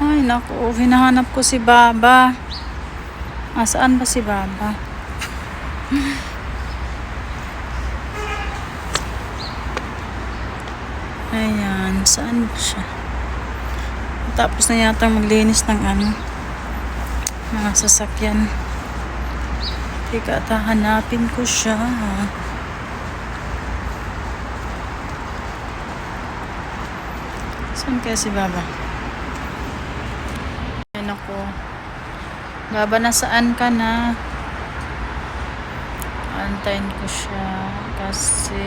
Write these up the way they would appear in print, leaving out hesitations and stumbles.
Ay, naku. Hinahanap ko si Baba. Saan ba si Baba? Ayan. Saan ba siya? Tapos na yata maglinis ng mga sasakyan. Teka, hanapin ko siya. Saan kaya si Baba? Ayan ako. Baba, nasaan ka na? Antayin ko siya kasi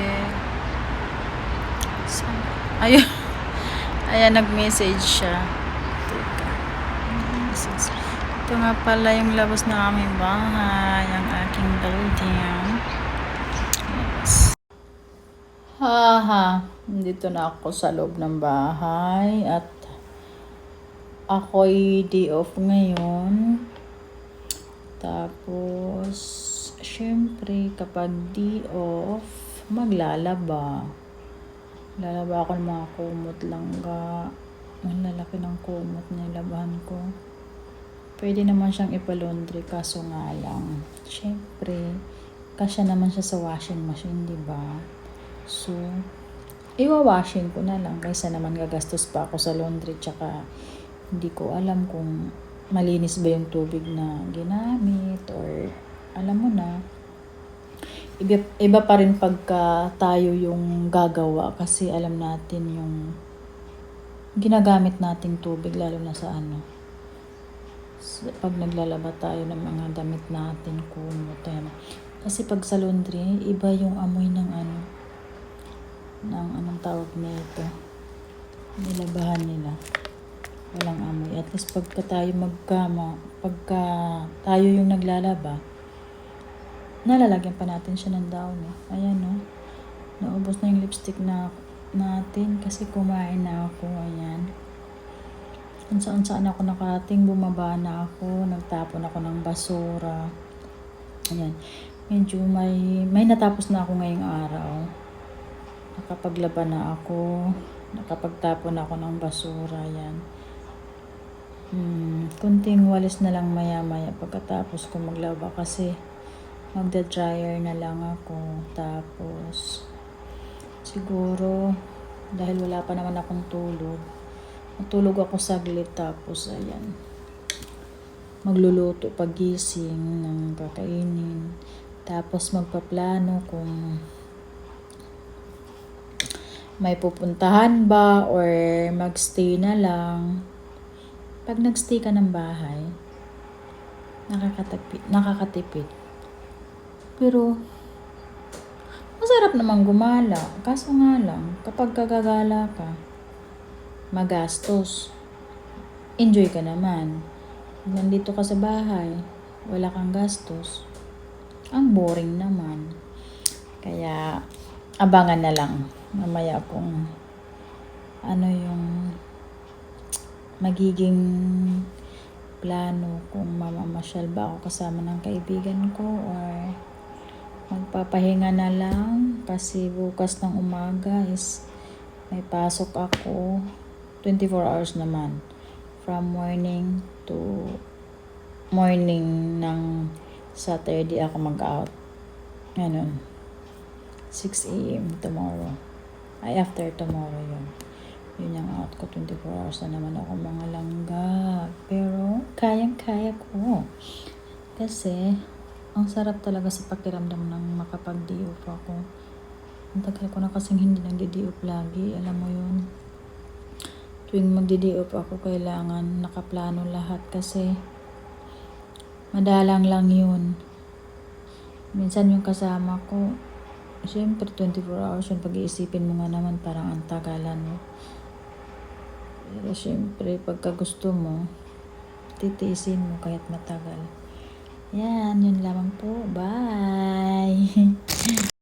ayun. Ayan, nag-message siya. Teka. Ito nga pala yung labas ng aming bahay, ang aking building. Yes. Haha, dito na ako sa loob ng bahay at ako'y day off ngayon. Tapos, syempre, kapag day off, maglalaba. Lalaba ako ng mga kumot langga. Ang lalaki ng kumot na ilabahan ko. Pwede naman siyang ipalaundry, kaso nga lang. Syempre, kasya naman siya sa washing machine, di ba? So, iwa-washing ko na lang kaysa naman gagastos pa ako sa laundry, tsaka hindi ko alam kung malinis ba yung tubig na ginamit or alam mo na. Iba pa rin pagka tayo yung gagawa kasi alam natin yung ginagamit nating tubig, lalo na sa pag naglalaba tayo ng mga damit natin, kumot. Kasi pag sa laundry, iba yung amoy ng anong tawag nito, nilabahan nila. Walang amoy. At least pagka tayo tayo yung naglalaba, nalalagyan pa natin siya ng dahon. Ayan, no? Naubos na yung lipstick natin kasi kumain na ako. Ayan. Kung saan ako nakating, bumaba na ako. Nagtapon ako ng basura. Ayan. Medyo may natapos na ako ngayong araw. Nakapaglaba na ako. Nakapagtapon ako ng basura. Ayan. Kunting walis na lang maya-maya pagkatapos ko maglaba kasi magda-dryer na lang ako. Tapos siguro dahil wala pa naman akong tulog, matulog ako saglit, tapos ayan, magluluto pagising ng kakainin, tapos magpaplano kung may pupuntahan ba or magstay na lang. Pag nagstay ka ng bahay, nakakatipid. Pero masarap naman gumala. Kaso nga lang, kapag gagala ka, magastos. Enjoy ka naman. Nandito ka sa bahay, wala kang gastos. Ang boring naman. Kaya, abangan na lang. Mamaya kung yung magiging plano, kung mamamasyal ba ako kasama ng kaibigan ko or magpapahinga na lang kasi bukas ng umaga is may pasok ako. 24 hours naman. From morning to morning ng Saturday ako mag-out. Ganun. 6 a.m. tomorrow. Ay, after tomorrow yun. Yun yung out ko. 24 hours na naman ako, mga langga. Pero, kayang-kaya ko. Kasi, ang sarap talaga sa pakiramdam ng makapag-DOP ako. Ang tagal ko na kasing hindi nagdi-DOP lagi. Alam mo yun. Tuwing magdi-DOP ako, kailangan nakaplano lahat kasi madalang lang yun. Minsan yung kasama ko, siyempre 24 hours yung pag-iisipin mo nga naman, parang ang tagalan mo. Pero siyempre, pagka gusto mo, titiisin mo kahit matagal. Yan, yun lamang po. Bye!